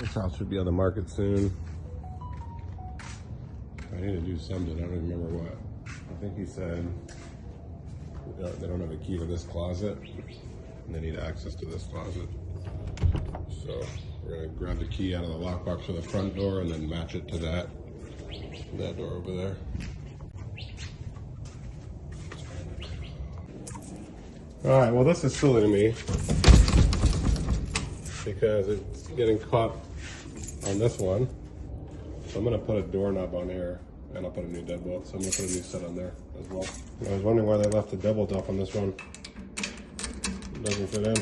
This house should be on the market soon. I need to do something, I don't even remember what. I think he said they don't have a key to this closet and they need access to this closet. So we're gonna grab the key out of the lockbox for the front door and then match it to that door over there. All right, well this is silly to me because it's getting caught on this one. So I'm gonna put a doorknob on here and I'll put a new deadbolt. So I'm gonna put a new set on there as well. I was wondering why they left the deadbolt off on this one. It doesn't fit in.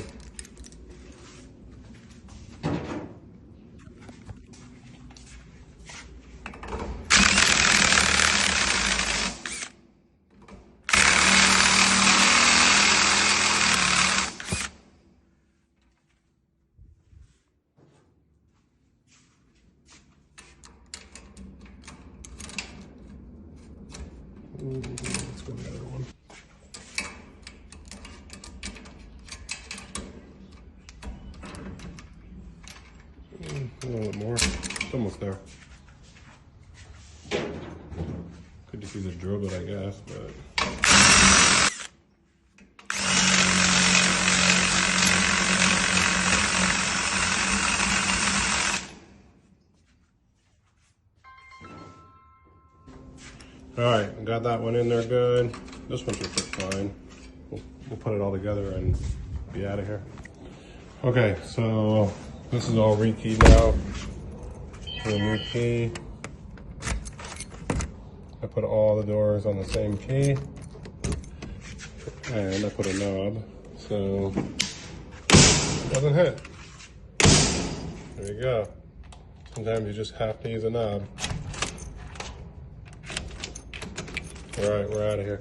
Let's go to the other one. A little bit more. It's almost there. Could just use a drill bit, I guess, but. All right, got that one in there good. This one should fit fine. We'll put it all together and be out of here. Okay, so this is all rekeyed now. So new key. I put all the doors on the same key. And I put a knob, so it doesn't hit. There you go. Sometimes you just have to use a knob. All right, we're out of here.